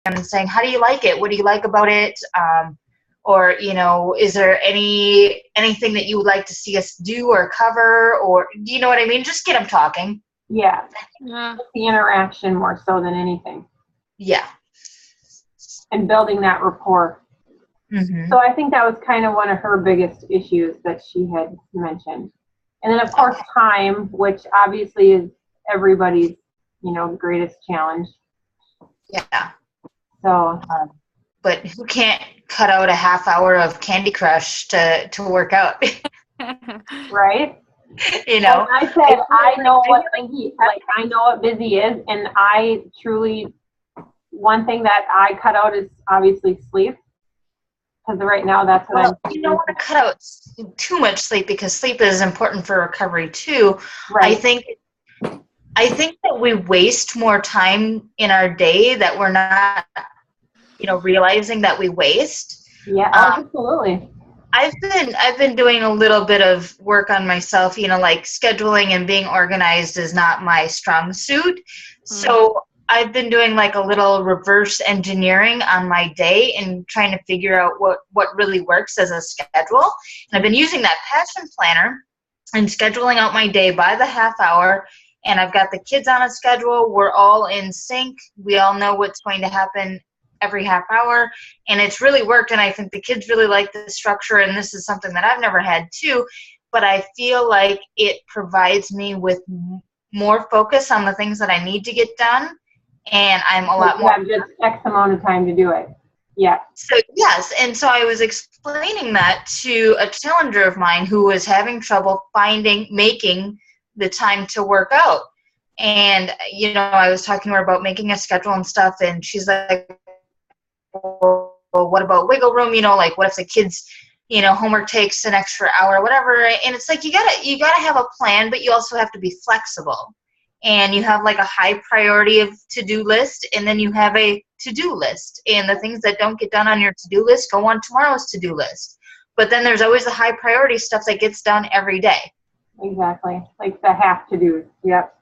and saying, how do you like it? What do you like about it? Or, is there anything that you would like to see us do or cover? Or, do you know what I mean? Just get them talking. Yeah. The interaction more so than anything. Yeah. And building that rapport. So I think that was kind of one of her biggest issues that she had mentioned. And then, of course, time, which obviously is everybody's, greatest challenge. Yeah. So, but who can't cut out a half hour of Candy Crush to work out? Right? And I said, I know what busy is, and I truly, one thing that I cut out is obviously sleep. Because right now that's what you don't want to cut out too much sleep, because sleep is important for recovery too. Right. I think that we waste more time in our day that we're not, realizing that we waste. Yeah, absolutely. I've been doing a little bit of work on myself, like scheduling and being organized is not my strong suit. So I've been doing like a little reverse engineering on my day and trying to figure out what really works as a schedule. And I've been using that passion planner and scheduling out my day by the half hour. And I've got the kids on a schedule. We're all in sync. We all know what's going to happen every half hour. And it's really worked. And I think the kids really like the structure. And this is something that I've never had too. But I feel like it provides me with more focus on the things that I need to get done. And I'm a lot more. You have just X amount of time to do it. Yeah. So, yes. And so I was explaining that to a challenger of mine who was having trouble making the time to work out. And, I was talking to her about making a schedule and stuff. And she's like, well, what about wiggle room? Like what if the kids, homework takes an extra hour or whatever. And it's like, you gotta have a plan, but you also have to be flexible. And you have like a high priority of to-do list, and then you have a to-do list. And the things that don't get done on your to-do list go on tomorrow's to-do list. But then there's always the high priority stuff that gets done every day. Exactly. Like the have to do. Yep.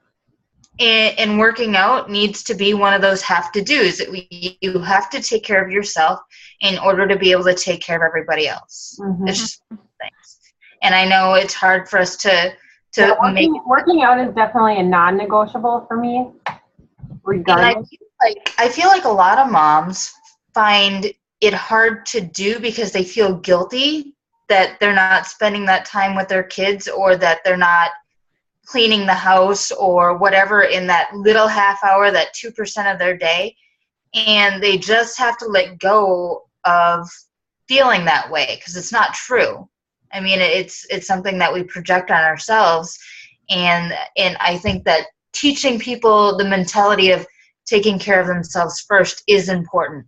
And working out needs to be one of those have to do's. You have to take care of yourself in order to be able to take care of everybody else. It's just things. And I know it's hard for us to working out is definitely a non-negotiable for me, regardless. I feel like a lot of moms find it hard to do because they feel guilty that they're not spending that time with their kids, or that they're not cleaning the house or whatever in that little half hour, that 2% of their day. And they just have to let go of feeling that way, because it's not true. I mean, it's something that we project on ourselves. And I think that teaching people the mentality of taking care of themselves first is important.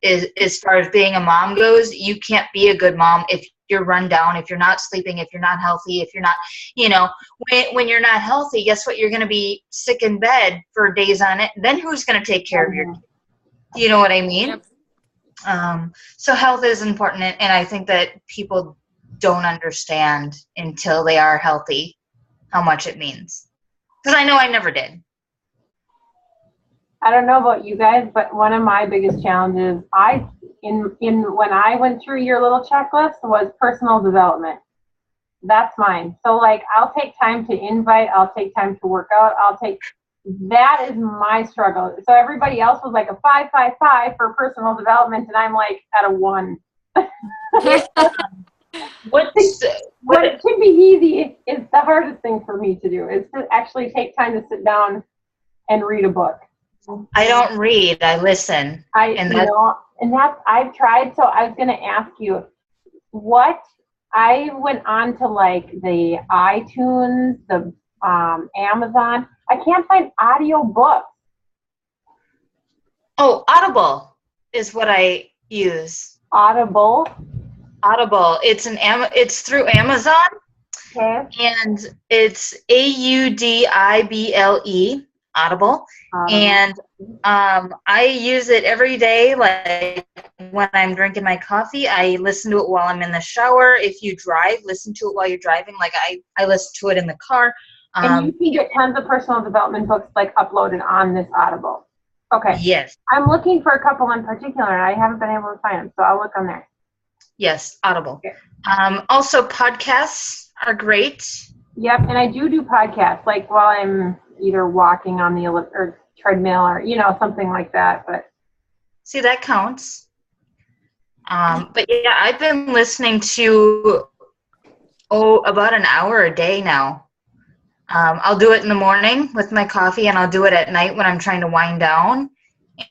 As far as being a mom goes, you can't be a good mom if you're run down, if you're not sleeping, if you're not healthy, if you're not, when you're not healthy, guess what? You're going to be sick in bed for days on it. Then who's going to take care of your kids? You know what I mean? Yep. So health is important. And I think that people don't understand until they are healthy how much it means. Because I know I never did. I don't know about you guys, but one of my biggest challenges when I went through your little checklist was personal development. That's mine. So like I'll take time to invite, I'll take time to work out, that is my struggle. So everybody else was like a 5, 5, 5 for personal development, and I'm like at a 1. What should be easy is the hardest thing for me to do, is to actually take time to sit down and read a book. I don't read, I listen. I've tried. So I was going to ask you, I went on to like the iTunes, the Amazon. I can't find audio books. Oh, Audible is what I use. Audible. It's through Amazon. Okay. And it's AUDIBLE, Audible. And I use it every day. Like when I'm drinking my coffee, I listen to it while I'm in the shower. If you drive, listen to it while you're driving. Like I listen to it in the car. And you can get tons of personal development books like uploaded on this Audible. Okay. Yes. I'm looking for a couple in particular, and I haven't been able to find them, so I'll look on there. Yes, Audible. Okay. Also, podcasts are great. Yep, and I do podcasts, like while I'm either walking on the or treadmill or, something like that. But See, that counts. But yeah, I've been listening to, about an hour a day now. I'll do it in the morning with my coffee, and I'll do it at night when I'm trying to wind down.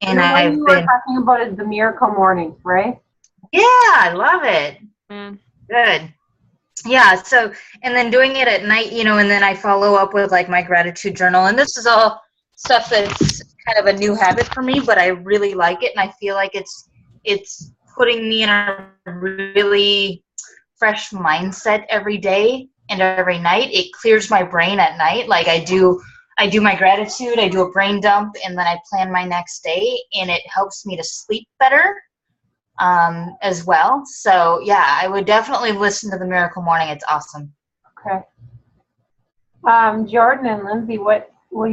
And the one I've you been, were talking about is the Miracle Morning, right? yeah, I love it. Good. Yeah, so, and then doing it at night, and then I follow up with like my gratitude journal. And this is all stuff that's kind of a new habit for me, but I really like it. And I feel like it's putting me in a really fresh mindset every day and every night. It clears my brain at night. Like I do my gratitude, I do a brain dump, and then I plan my next day, and it helps me to sleep better as well. So yeah, I would definitely listen to the Miracle Morning. It's awesome. Okay. Jordan and Lindsay, what are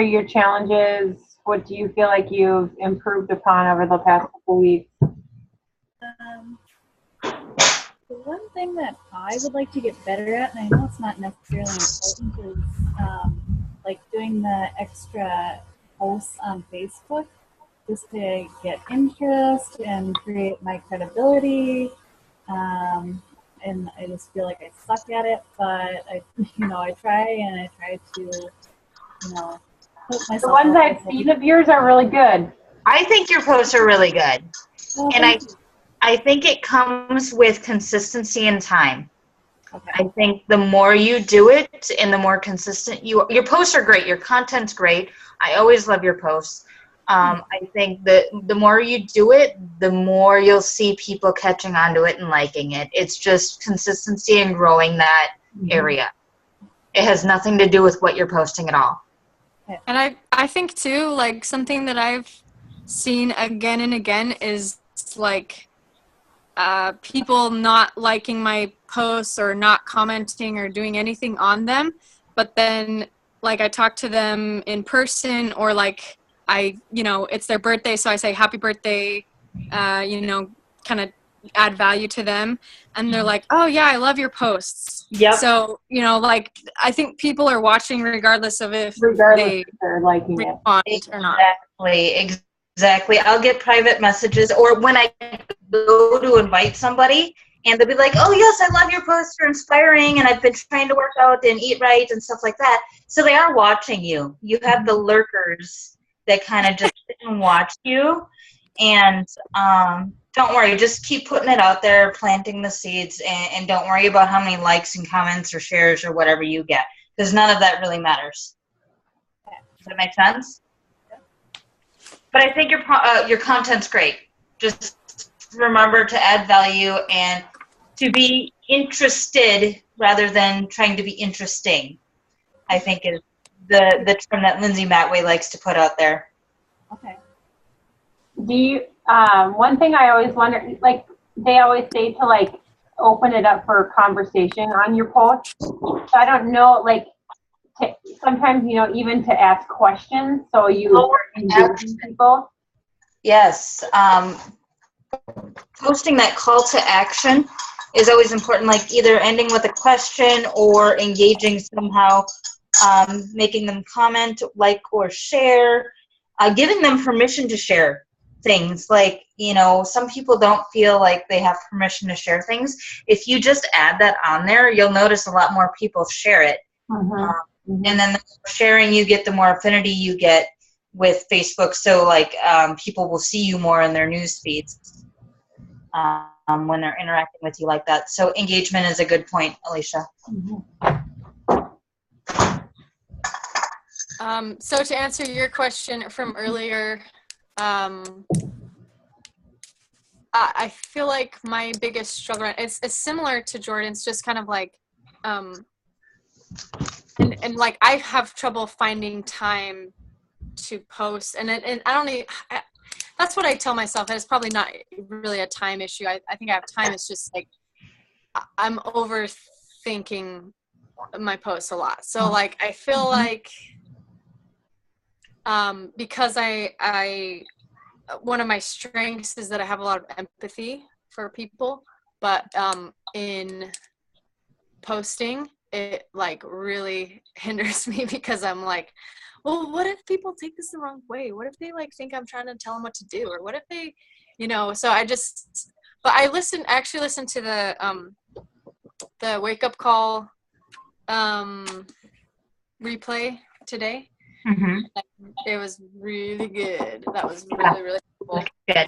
your challenges? What do you feel like you've improved upon over the past couple weeks? The one thing that I would like to get better at, and I know it's not necessarily important, is like doing the extra posts on Facebook, just to get interest and create my credibility. And I just feel like I suck at it, but I try and I try to, put myself. The ones I've seen of yours are really good. I think your posts are really good. Well, And I think it comes with consistency and time. Okay. I think the more you do it and the more consistent your posts are great. Your content's great. I always love your posts. I think that the more you do it, the more you'll see people catching on to it and liking it. It's just consistency and growing that area. It has nothing to do with what you're posting at all. And I think too, like something that I've seen again and again is like people not liking my posts or not commenting or doing anything on them, but then like I talk to them in person, or like it's their birthday, so I say happy birthday, kind of add value to them, and they're like, oh yeah, I love your posts. Yep. So like I think people are watching regardless of if if they're liking respond or not. Exactly. I'll get private messages, or when I go to invite somebody, and they'll be like, oh yes, I love your posts, you're inspiring, and I've been trying to work out and eat right and stuff like that. So they are watching you. You have the lurkers that kind of just sit and watch you. And don't worry, just keep putting it out there, planting the seeds, and don't worry about how many likes and comments or shares or whatever you get, because none of that really matters. Does that make sense? But I think your content's great. Just remember to add value and to be interested rather than trying to be interesting, I think is the term that Lindsay Matway likes to put out there. Okay. Do you, one thing I always wonder, like they always say to like open it up for conversation on your post. So I don't know, like sometimes, even to ask questions, so you engage people. Yes. Posting that call to action is always important, like either ending with a question or engaging somehow, making them comment, like, or share, giving them permission to share things. Like, some people don't feel like they have permission to share things. If you just add that on there, you'll notice a lot more people share it. And then the more sharing you get, the more affinity you get with Facebook. So like people will see you more in their news feeds when they're interacting with you like that. So engagement is a good point, Alicia. So to answer your question from earlier, I feel like my biggest struggle, it's similar to Jordan's, just kind of like, and like I have trouble finding time to post, and I don't even, that's what I tell myself, and it's probably not really a time issue. I think I have time. It's just like I'm overthinking my posts a lot. So like I feel like because I one of my strengths is that I have a lot of empathy for people, but in posting, it like really hinders me because I'm like, well, what if people take this the wrong way? What if they like think I'm trying to tell them what to do? Or what if they, so but I actually listened to the wake up call replay today. Mm-hmm. It was really good. That was really, really cool. Good.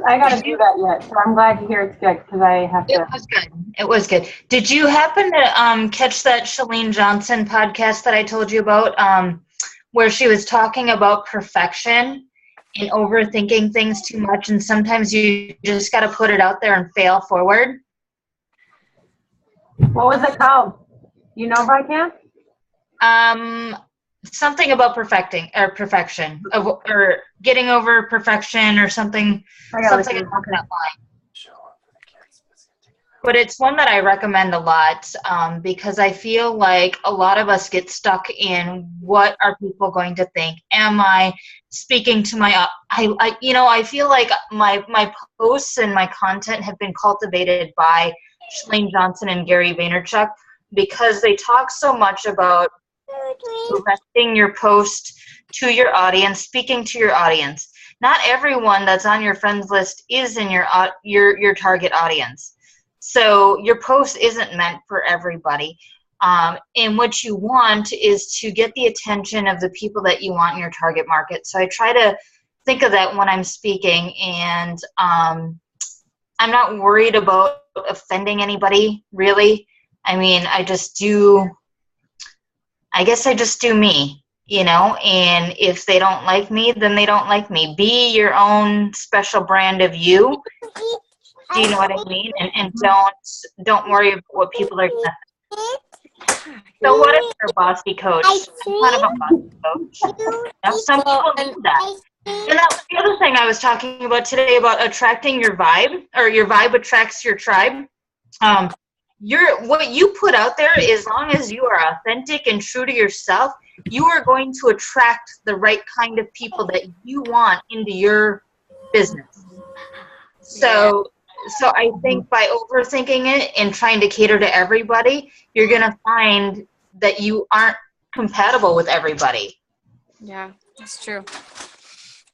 I got to do that yet, so I'm glad to hear it's good because I have to. It was good. It was good. Did you happen to catch that Chalene Johnson podcast that I told you about, where she was talking about perfection and overthinking things too much, and sometimes you just got to put it out there and fail forward? What was it called? You know by chance? Something about perfection, or getting over perfection, or something along that line. But it's one that I recommend a lot, because I feel like a lot of us get stuck in what are people going to think? Am I speaking to my I feel like my posts and my content have been cultivated by Chalene Johnson and Gary Vaynerchuk, because they talk so much about directing your post to your audience, speaking to your audience. Not everyone that's on your friends list is in your target audience. So your post isn't meant for everybody. And what you want is to get the attention of the people that you want in your target market. So I try to think of that when I'm speaking, and I'm not worried about offending anybody, really. I mean, I guess I just do me, and if they don't like me, then they don't like me. Be your own special brand of you. Do you know what I mean? And don't worry about what people are going to think. So what if you're a bossy coach? I'm kind of a bossy coach. Some people do that. And that was the other thing I was talking about today, about attracting your vibe, or your vibe attracts your tribe. What you put out there, as long as you are authentic and true to yourself, you are going to attract the right kind of people that you want into your business. So I think by overthinking it and trying to cater to everybody, you're going to find that you aren't compatible with everybody. Yeah, that's true.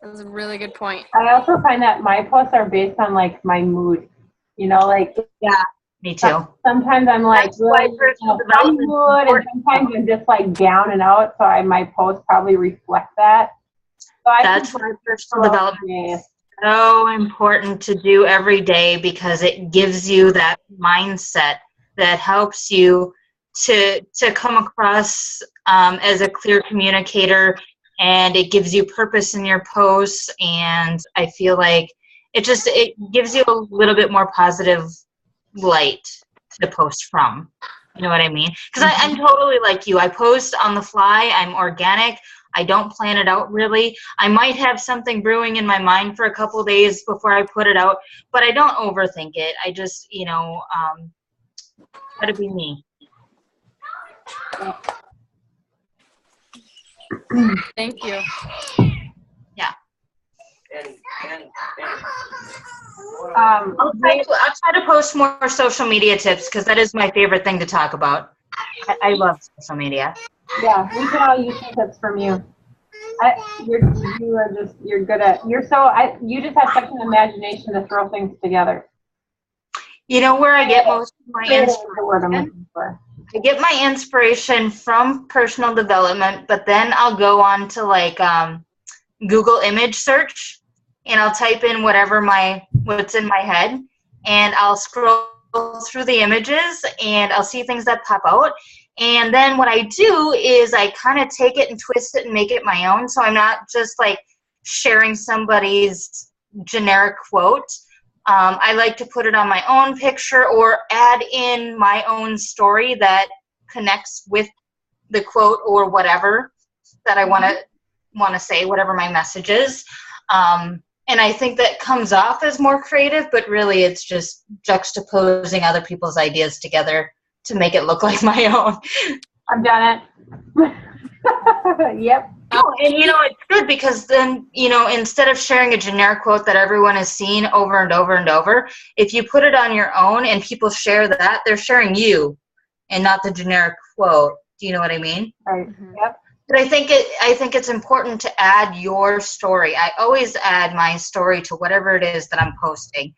That was a really good point. I also find that my posts are based on like my mood. Yeah. Me too. Sometimes I'm like really mood, and sometimes I'm just like down and out. So my posts probably reflect that. So that's why personal development is so important to do every day, because it gives you that mindset that helps you to come across as a clear communicator, and it gives you purpose in your posts. And I feel like it gives you a little bit more positive light to post from. You know what I mean? Because I'm totally like you. I post on the fly. I'm organic. I don't plan it out really. I might have something brewing in my mind for a couple days before I put it out, but I don't overthink it. I just, try to be me. Thank you. Yeah. I'll try to post more social media tips, because that is my favorite thing to talk about. I love social media. Yeah, we can all use some tips from you. You just have such an imagination to throw things together. You know where I get most of my inspiration? I get my inspiration from personal development, but then I'll go on to like Google image search, and I'll type in what's in my head, and I'll scroll through the images, and I'll see things that pop out. And then what I do is I kind of take it and twist it and make it my own. So I'm not just like sharing somebody's generic quote. I like to put it on my own picture, or add in my own story that connects with the quote, or whatever that I want to say, whatever my message is. And I think that comes off as more creative, but really it's just juxtaposing other people's ideas together to make it look like my own. I've done it. Yep. No, and it's good because then, instead of sharing a generic quote that everyone has seen over and over and over, if you put it on your own and people share that, they're sharing you and not the generic quote. Do you know what I mean? Right. Mhm. Yep. But I think it's important to add your story. I always add my story to whatever it is that I'm posting.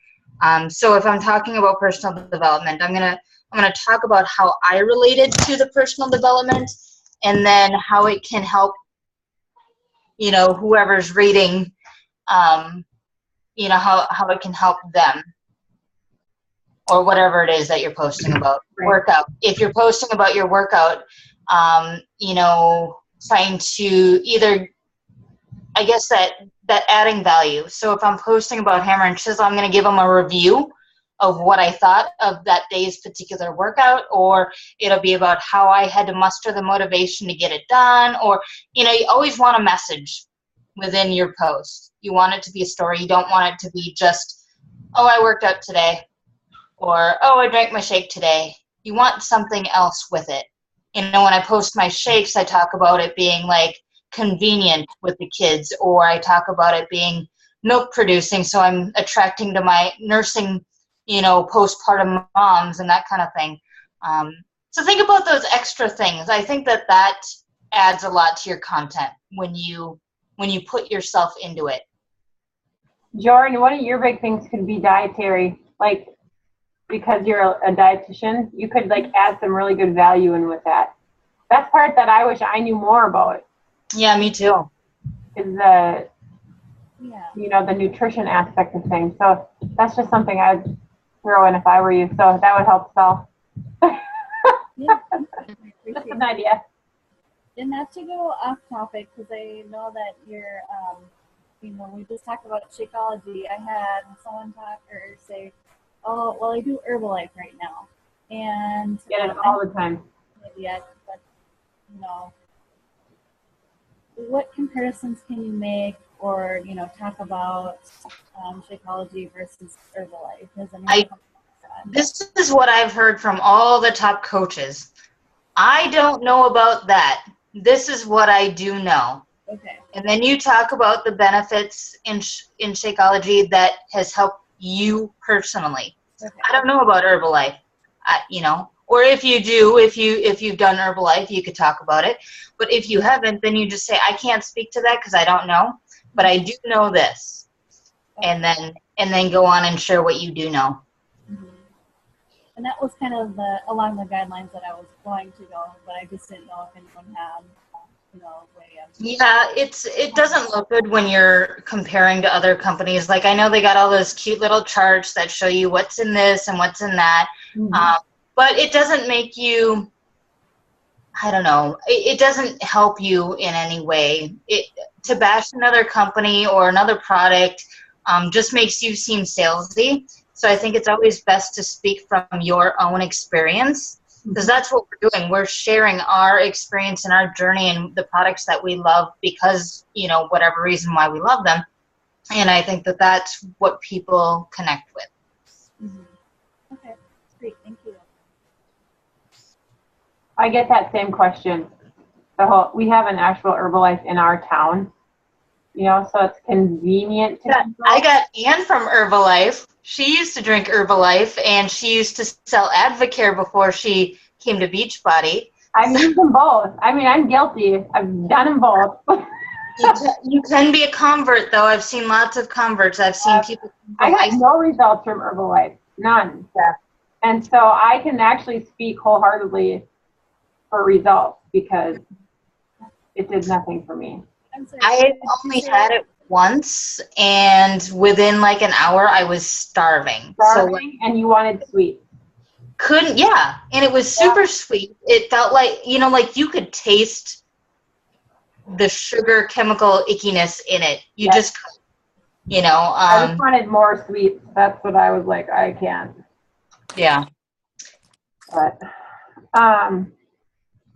So if I'm talking about personal development, I'm gonna talk about how I related to the personal development, and then how it can help, whoever's reading, how it can help them, or whatever it is that you're posting about. Right. Workout. If you're posting about your workout, trying to either, I guess that adding value. So if I'm posting about hammer and chisel, I'm going to give them a review of what I thought of that day's particular workout, or it'll be about how I had to muster the motivation to get it done, or, you always want a message within your post. You want it to be a story. You don't want it to be just, oh, I worked out today, or, oh, I drank my shake today. You want something else with it. When I post my shakes, I talk about it being like convenient with the kids, or I talk about it being milk producing, so I'm attracting to my nursing, postpartum moms and that kind of thing. So think about those extra things. I think that adds a lot to your content when you put yourself into it. Jordan, one of your big things could be dietary, like, because you're a dietitian, you could like add some really good value in with that. That's part that I wish I knew more about. Yeah, me too. Is the the nutrition aspect of things. So that's just something I'd throw in if I were you. So that would help sell. Yeah, Just an idea. and not to go off topic, because I know that you're, we just talked about Shakeology. I had someone say, oh, well, I do Herbalife right now. And Get it all the time. Yet, but, what comparisons can you make, or, talk about Shakeology versus Herbalife? This is what I've heard from all the top coaches. I don't know about that. This is what I do know. Okay. And then you talk about the benefits in Shakeology that has helped you personally. Okay. I don't know about Herbalife, or if you do, if you've done Herbalife, you could talk about it. But if you haven't, then you just say, I can't speak to that because I don't know, but I do know this. Okay. And then go on and share what you do know. Mm-hmm. And that was kind of along the guidelines that I was going to go, but I just didn't know if anyone had, way of. Yeah, it doesn't look good when you're comparing to other companies. Like, I know they got all those cute little charts that show you what's in this and what's in that, but it doesn't make you, I don't know, it doesn't help you in any way. To bash another company or another product just makes you seem salesy. So I think it's always best to speak from your own experience, because that's what we're doing. We're sharing our experience and our journey and the products that we love because, whatever reason why we love them. And I think that that's what people connect with. Mm-hmm. Okay, great, thank you. I get that same question. We have an actual Herbalife in our town, so it's convenient to people. I got Ann from Herbalife. She used to drink Herbalife, and she used to sell Advocare before she came to Beachbody. I've used them both. I mean, I'm guilty. I've done them both. You can be a convert, though. I've seen lots of converts. I've seen people. I got no results from Herbalife. None. Yeah. And so I can actually speak wholeheartedly for results because it did nothing for me. I'm sorry, I only had it once, and within like an hour, I was starving. And you wanted sweet. And it was super sweet. It felt like, like you could taste the sugar chemical ickiness in it. You just, I just wanted more sweets. That's what I was like, I can't. Yeah. But,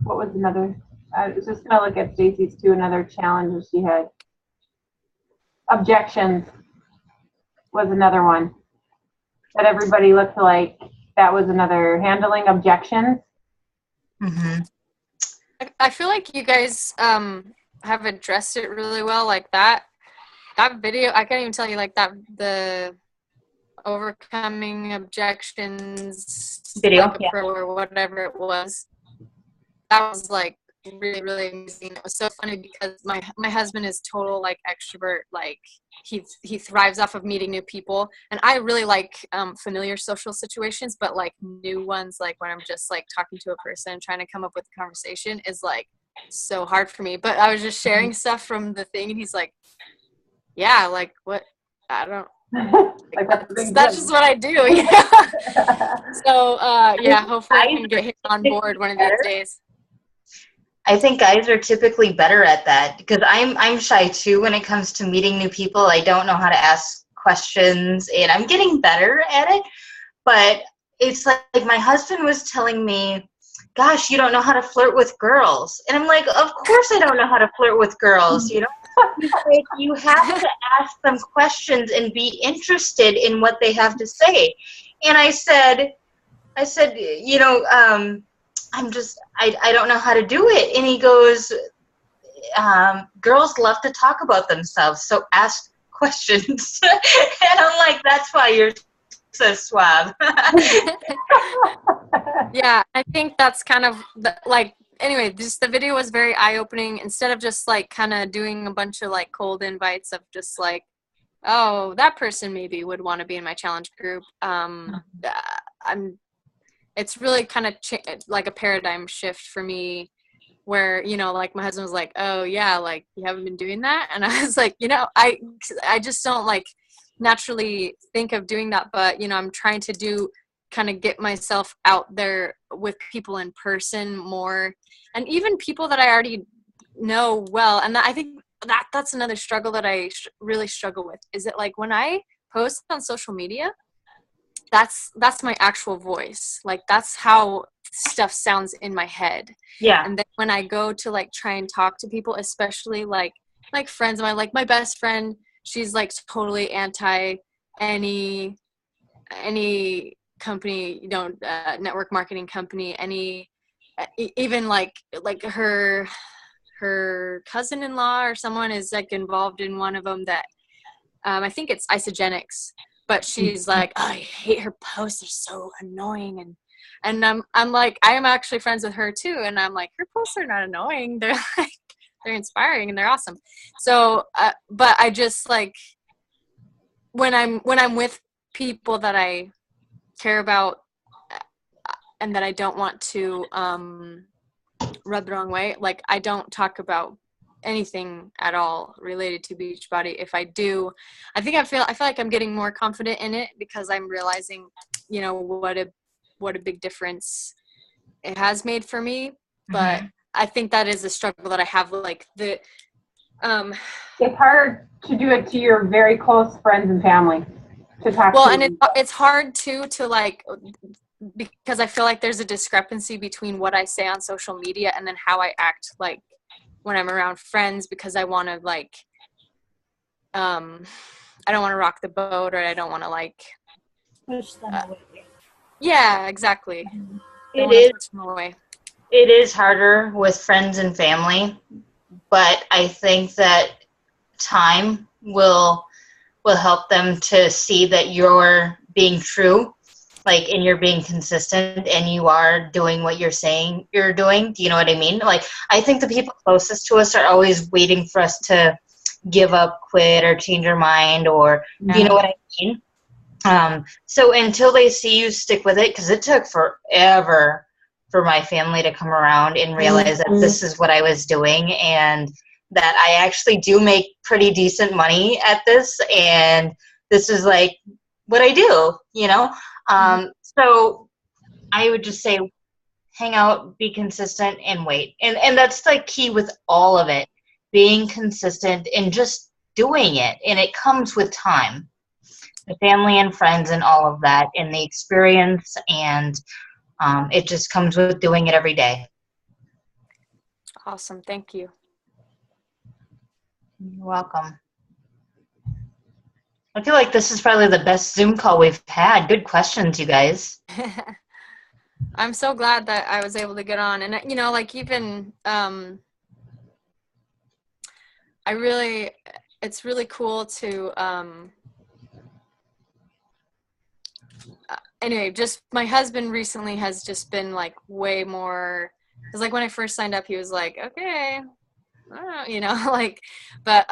what was another? I was just going to look at Stacy's too, another challenge that she had. Objections was another one that everybody looked like. That was another, handling objections. Mm-hmm. I feel like you guys have addressed it really well. Like that video, I can't even tell you, like that, the overcoming objections Video, like a yeah. pro or whatever it was. That was like really, really amazing. It was so funny because my husband is total like extrovert. Like he thrives off of meeting new people, and I really like familiar social situations, but like new ones, like when I'm just like talking to a person trying to come up with a conversation is like so hard for me. But I was just sharing stuff from the thing, and he's like, yeah, like what, I don't Like that's just what I do, you know? So yeah, hopefully I can get him on board one of these days. I think guys are typically better at that because I'm shy too when it comes to meeting new people. I don't know how to ask questions, and I'm getting better at it. But it's like my husband was telling me, gosh, you don't know how to flirt with girls. And I'm like, of course I don't know how to flirt with girls, you know? Like, you have to ask them questions and be interested in what they have to say. And I said, you know, I don't know how to do it. And he goes, girls love to talk about themselves, so ask questions. And I'm like, that's why you're so suave. Yeah, I think that's kind of like, anyway, just the video was very eye-opening. Instead of just like kind of doing a bunch of like cold invites of just like, oh, that person maybe would want to be in my challenge group. It's really kind of like a paradigm shift for me where, you know, like my husband was like, oh yeah, like you haven't been doing that. And I was like, you know, I just don't like naturally think of doing that. But, you know, I'm trying to kind of get myself out there with people in person more, and even people that I already know well. And I think that's another struggle that I really struggle with, is that like when I post on social media, that's my actual voice. Like that's how stuff sounds in my head. Yeah. And then when I go to like try and talk to people, especially like friends of mine, like my best friend, she's like totally anti any company, you know, network marketing company, even like her cousin-in-law or someone is like involved in one of them that I think it's Isogenics, but she's like, oh, I hate her posts, they're so annoying. And I'm like, I am actually friends with her too, and I'm like, her posts are not annoying, they're like, they're inspiring and they're awesome. So but I just like, when I'm with people that I care about and that I don't want to rub the wrong way, like I don't talk about anything at all related to Beachbody. If I do, I feel like I'm getting more confident in it because I'm realizing, you know, what a big difference it has made for me. But I think that is a struggle that I have, like the it's hard to do it to your very close friends and family to talk well, to and them. it's hard too to like, because I feel like there's a discrepancy between what I say on social media and then how I act like when I'm around friends, because I want to like I don't want to rock the boat, or I don't want to like Push them away. Yeah, exactly. It is harder with friends and family, but I think that time will help them to see that you're being true, like, and you're being consistent, and you are doing what you're saying you're doing. Do you know what I mean? Like, I think the people closest to us are always waiting for us to give up, quit, or change our mind, or do you know what I mean? So until they see you stick with it, because it took forever for my family to come around and realize that this is what I was doing, and that I actually do make pretty decent money at this, and this is like what I do, you know? So I would just say hang out, be consistent, and wait. And that's like key with all of it, being consistent and just doing it. And it comes with time, the family and friends and all of that, and the experience, and it just comes with doing it every day. Awesome. Thank you. You're welcome. I feel like this is probably the best Zoom call we've had. Good questions, you guys. I'm so glad that I was able to get on. And, you know, like even it's really cool to, anyway, just my husband recently has just been like way more, because like when I first signed up, he was like, okay, you know, like, but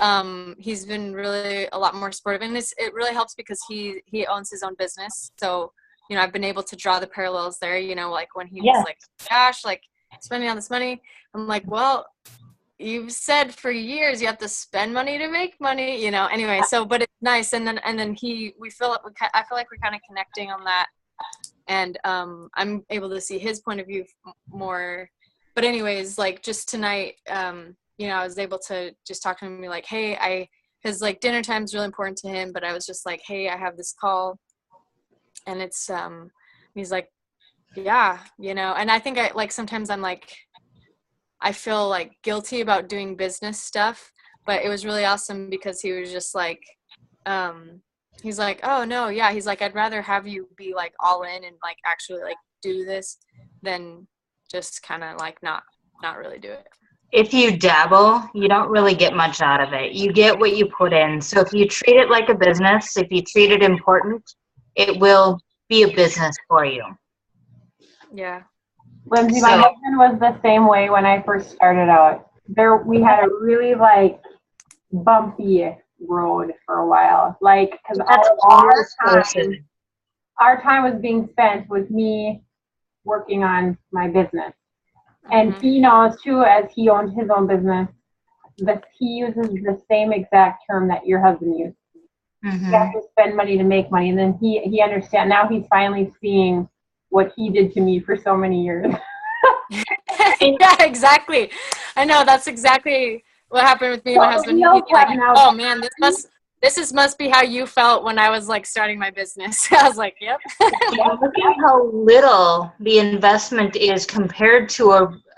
he's been really a lot more supportive, and it really helps because he owns his own business. So, you know, I've been able to draw the parallels there, you know, like when he was like, gosh, like spending all this money, I'm like, well, you've said for years you have to spend money to make money, you know. Anyway, so but it's nice, and then I feel like we're kind of connecting on that, and I'm able to see his point of view more. But anyways, like just tonight, you know, I was able to just talk to him and be like, hey, because like dinner time is really important to him, but I was just like, hey, I have this call, and it's he's like, yeah, you know. And I think sometimes I'm like, I feel like guilty about doing business stuff, but it was really awesome because he was just like, he's like, oh no, yeah, he's like, I'd rather have you be like all in and like actually like do this than just kind of like not really do it. If you dabble, you don't really get much out of it. You get what you put in. So if you treat it like a business, if you treat it important, it will be a business for you. Yeah. Lindsay, my husband was the same way when I first started out. We had a really like bumpy road for a while, like because our time was being spent with me working on my business, and he knows too, as he owns his own business, that he uses the same exact term that your husband used. You have to spend money to make money, and then he understands. Now he's finally seeing what he did to me for so many years. Yeah, exactly. I know, that's exactly what happened with me and my husband. He's like, oh man, this must be how you felt when I was like starting my business. I was like, yep. Look at how little the investment is compared to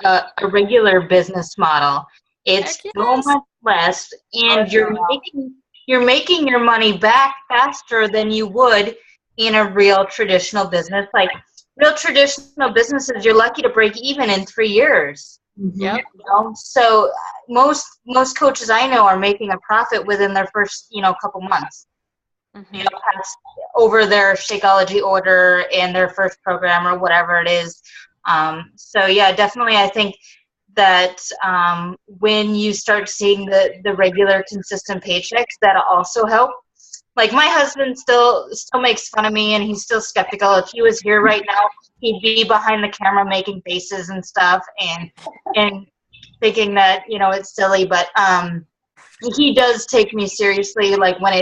a regular business model. It's so much less, and you're making your money back faster than you would in a real traditional business. Like real traditional businesses, you're lucky to break even in 3 years. Yep. You know? So most coaches I know are making a profit within their first, you know, couple months. You know, over their Shakeology order and their first program or whatever it is. So yeah, definitely, I think that when you start seeing the regular consistent paychecks, that'll also help. Like my husband still makes fun of me, and he's still skeptical. If he was here right now, he'd be behind the camera making faces and stuff, and thinking that, you know, it's silly. But he does take me seriously. Like when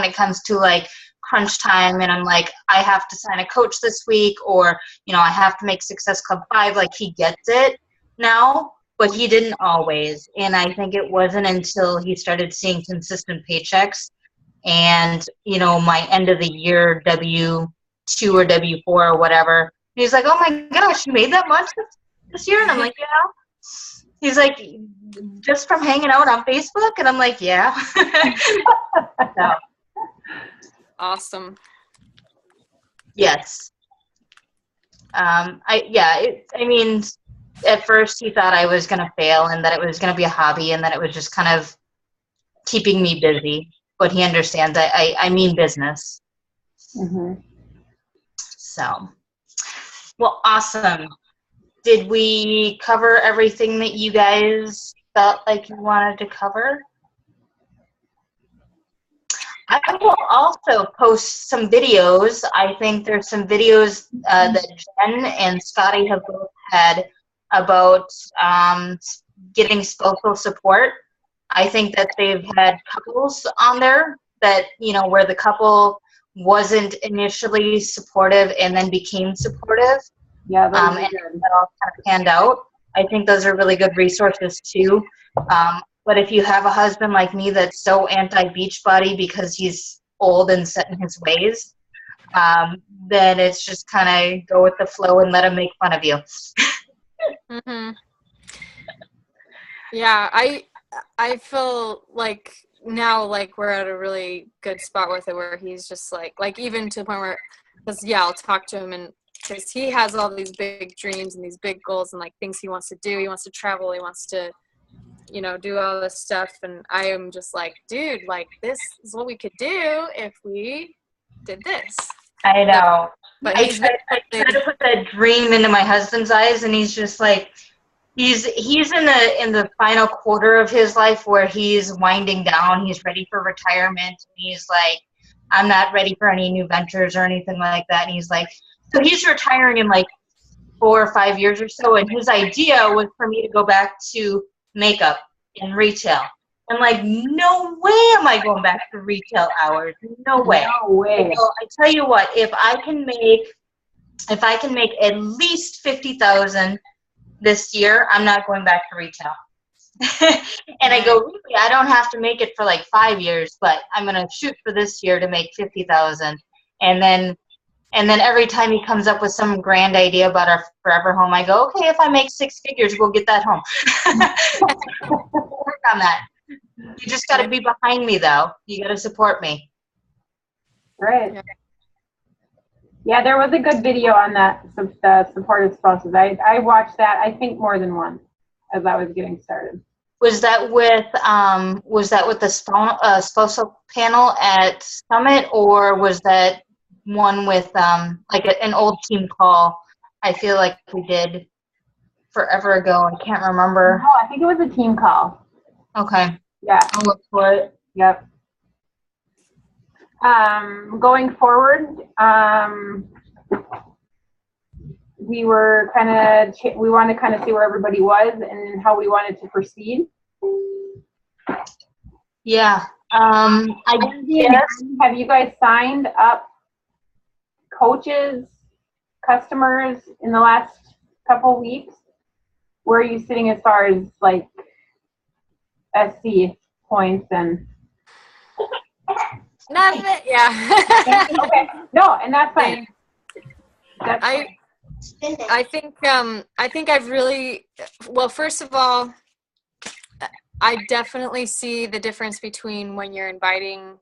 it comes to like crunch time, and I'm like, I have to sign a coach this week, or you know, I have to make Success Club 5. Like he gets it now, but he didn't always. And I think it wasn't until he started seeing consistent paychecks. And, you know, my end of the year W2 or W4 or whatever. He's like, oh my gosh, you made that much this year? And I'm like, yeah. He's like, just from hanging out on Facebook? And I'm like, yeah. So. Awesome. Yes. I mean, at first he thought I was going to fail and that it was going to be a hobby and that it was just kind of keeping me busy. But he understands I mean business. So, well, awesome. Did we cover everything that you guys felt like you wanted to cover? I will also post some videos. I think there's some videos that Jen and Scotty have both had about getting spousal support. I think that they've had couples on there that, you know, where the couple wasn't initially supportive and then became supportive. Yeah, and that all kind of panned out. I think those are really good resources too. But if you have a husband like me that's so anti-Beachbody because he's old and set in his ways, then it's just kind of go with the flow and let him make fun of you. Yeah, I feel like now, like, we're at a really good spot with it where he's just like even to the point where, because yeah, I'll talk to him, and because he has all these big dreams and these big goals and like things he wants to do. He wants to travel. He wants to you know, do all this stuff. And I am just like, dude, like, this is what we could do if we did this. I know. But I try to put that dream into my husband's eyes, and he's just like, he's in the final quarter of his life where he's winding down. He's ready for retirement. He's like, I'm not ready for any new ventures or anything like that. And he's like, so he's retiring in like 4 or 5 years or so. And his idea was for me to go back to makeup and retail. I'm like, no way am I going back to retail hours. No way. No way. So I tell you what, if I can make at least 50,000 this year, I'm not going back to retail. And I go, really, I don't have to make it for like 5 years, but I'm going to shoot for this year to make 50,000. And then every time he comes up with some grand idea about our forever home, I go, okay, if I make 6 figures, we'll get that home. Work on that. You just got to be behind me, though. You got to support me. Right. Yeah, there was a good video on that, the supportive spouses. I watched that, I think, more than once as I was getting started. Was that with the spousal panel at Summit, or was that one with like an old team call? I feel like we did forever ago. I can't remember. No, I think it was a team call. Okay. Yeah. I'll look for it. Yep. Going forward, we wanted to kind of see where everybody was and how we wanted to proceed. Yeah. I guess. Have you guys signed up coaches, customers in the last couple weeks? Where are you sitting as far as like SC points and? Nothing. Yeah. Okay. No, and that's fine. I think I've really, well, first of all, I definitely see the difference between when you're inviting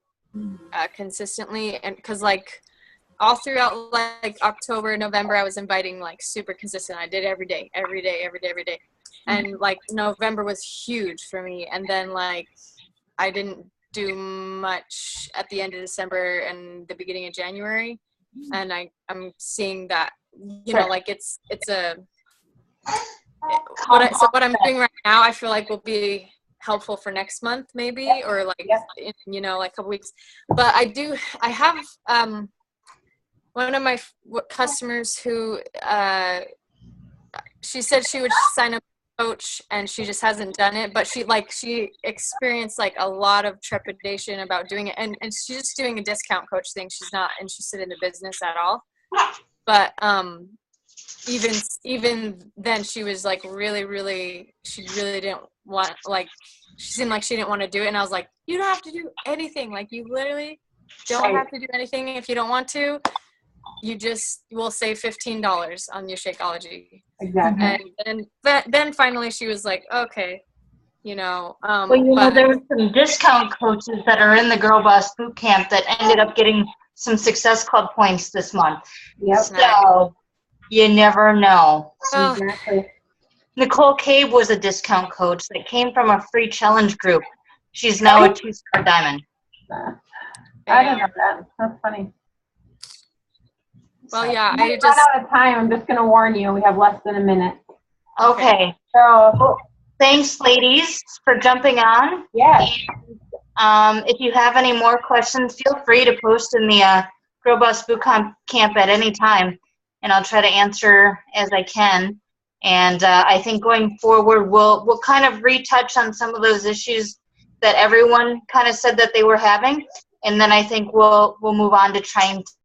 consistently, and because like all throughout like October, November, I was inviting like super consistent. I did every day. And like November was huge for me. And then like I didn't do much at the end of December and the beginning of January. And I'm seeing that, you know, like it's what I'm doing right now, I feel like will be helpful for next month maybe, or like, you know, like a couple weeks. But I have one of my customers who, she said she would sign up coach and she just hasn't done it, but she experienced like a lot of trepidation about doing it, and she's just doing a discount coach thing. She's not interested in the business at all. But even then she was like she really didn't want, like she seemed like she didn't want to do it, and I was like, you don't have to do anything, like you literally don't have to do anything if you don't want to. You just will save $15 on your Shakeology. Exactly. And then finally she was like, okay, you know. Well, you know, there were some discount coaches that are in the GirlBoss boot camp that ended up getting some Success Club points this month. Yep. So you never know. Exactly. Nicole Cave was a discount coach that came from a free challenge group. She's now a 2-star diamond. I didn't know that. That's funny. Well, yeah, I just run out of time. I'm just going to warn you. We have less than a minute. Okay. So, thanks, ladies, for jumping on. Yeah. And, if you have any more questions, feel free to post in the GirlBoss Boot Camp at any time, and I'll try to answer as I can. And I think going forward, we'll kind of retouch on some of those issues that everyone kind of said that they were having, and then I think we'll move on to trying